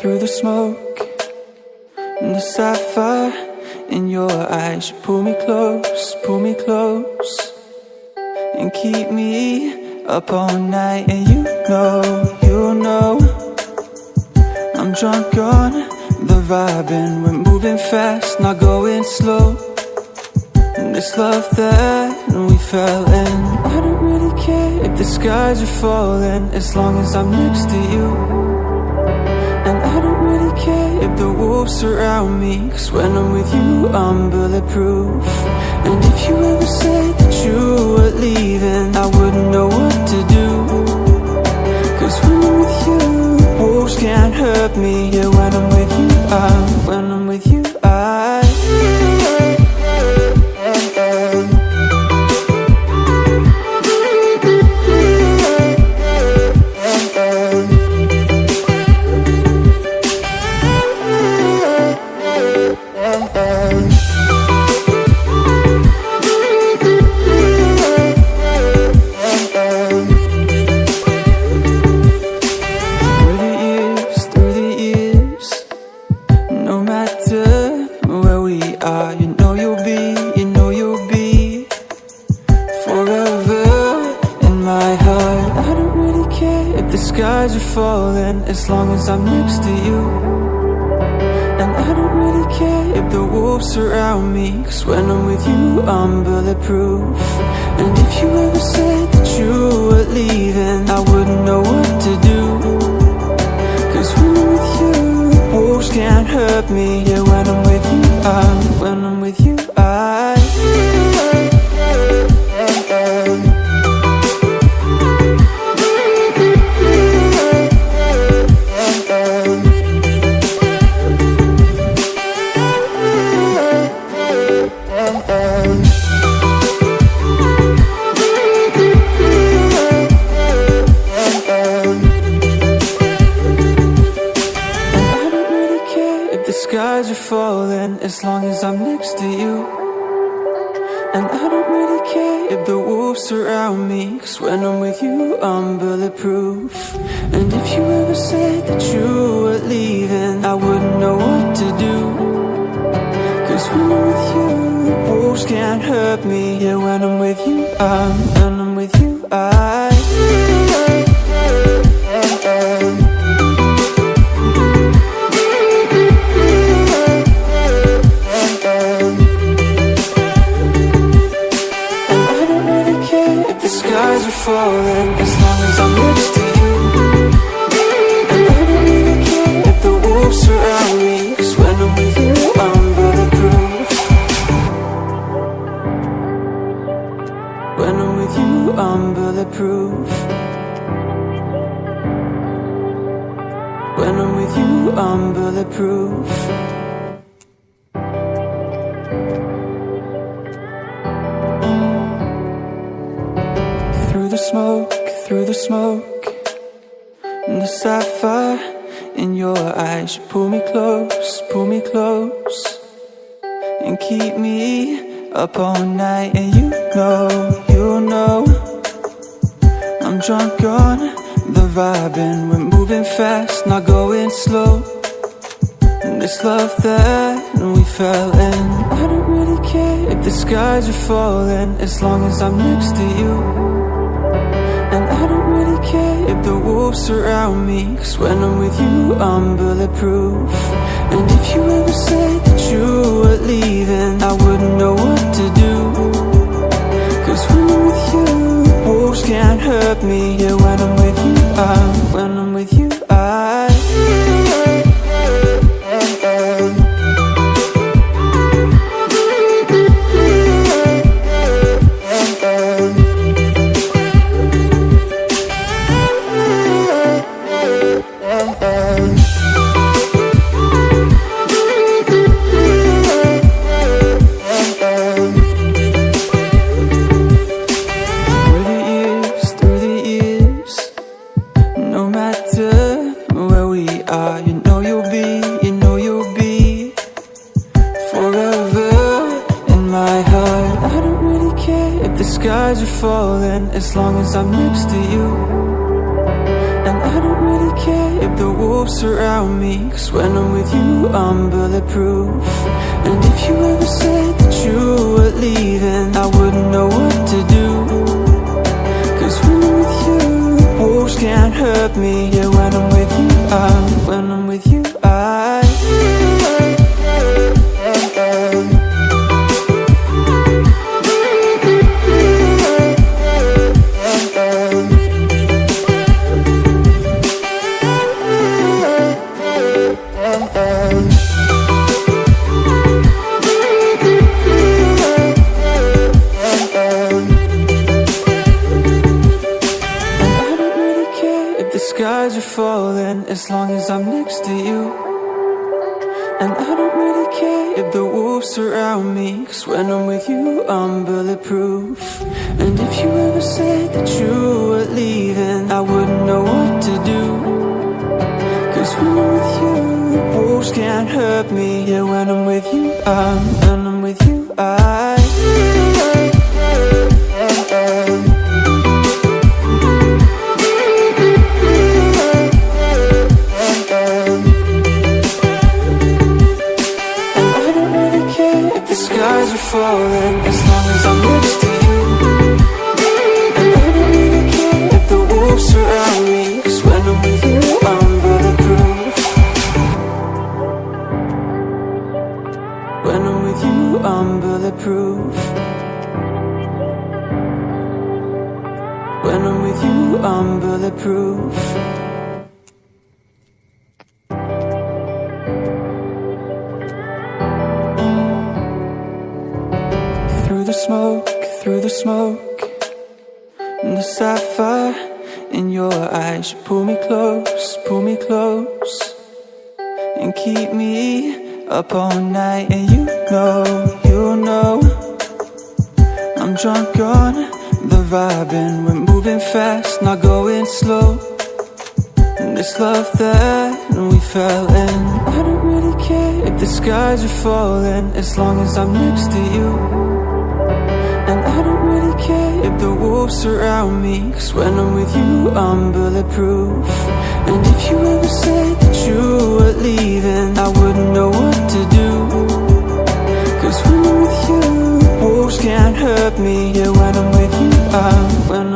Through the smoke, and the sapphire in your eyes. You pull me close, and keep me up all night. And you know, I'm drunk on the vibe, and we're moving fast, not going slow. And this love that we fell in, I don't really care if the skies are falling, as long as I'm next to you. And I don't really care if the wolves surround me, 'cause when I'm with you, I'm bulletproof. And if you ever said that you were leaving, I wouldn't know what to do, 'cause when I'm with you, wolves can't hurt me. Yeah, when I'm with you, when I'm with you, as long as I'm next to you. And I don't really care if the wolves surround me, 'cause when I'm with you, I'm bulletproof. And if you ever said that you were leaving, I wouldn't know what to do, 'cause when I'm with you, wolves can't hurt me. Yeah, when I'm with you, when I'm with you, as long as I'm next to you. And I don't really care if the wolves surround me, 'cause when I'm with you, I'm bulletproof. And if you ever said that you were leaving, I wouldn't know what to do, 'cause when I'm with you, wolves can't hurt me. Yeah, when I'm with you, when I'm with you, falling, as long as I'm next to you. And I don't really care if the wolves surround me, 'cause when I'm with you, I'm bulletproof. When I'm with you, I'm bulletproof. When I'm with you, I'm bulletproof. Through the smoke, and the sapphire in your eyes. You pull me close, and keep me up all night. And you know, I'm drunk on the vibe, and we're moving fast, not going slow. And this love that we fell in, I don't really care if the skies are falling, as long as I'm next to you. And I don't really care if the wolves surround me, 'cause when I'm with you, I'm bulletproof. And if you ever said that you were leaving, I wouldn't know what to do, 'cause when I'm with you, wolves can't hurt me. Yeah, when I'm with you, when I'm with you, through the years, no matter you'll be, you know you'll be forever in my heart. I don't really care if the skies are falling, as long as I'm next to you. And I don't really care if the wolves surround me, 'cause when I'm with you, I'm bulletproof. And if you ever said that you were leaving, I wouldn't know what to do, 'cause when I'm with you, wolves can't hurt me. Yeah, when I'm with you, when I'm with you, skies are falling, as long as I'm next to you. And I don't really care if the wolves surround me, 'cause when I'm with you, I'm bulletproof. And if you ever said that you were leaving, I wouldn't know what to do, 'cause when I'm with you, wolves can't hurt me. Yeah, when I'm with you, when I'm with you, falling, as long as I'm next to you. And I don't really care if the wolves surround me, 'cause when I'm with you, I'm bulletproof. When I'm with you, I'm bulletproof. When I'm with you, I'm bulletproof. Through the smoke, and the sapphire in your eyes. You pull me close, and keep me up all night. And you know, I'm drunk on the vibe, and we're moving fast, not going slow. And this love that we fell in, I don't really care if the skies are falling, as long as I'm next to you. And I don't really care if the wolves surround me, 'cause when I'm with you, I'm bulletproof. And if you ever said that you were leaving, I wouldn't know what to do, 'cause when I'm with you, wolves can't hurt me. Yeah, when I'm with you, when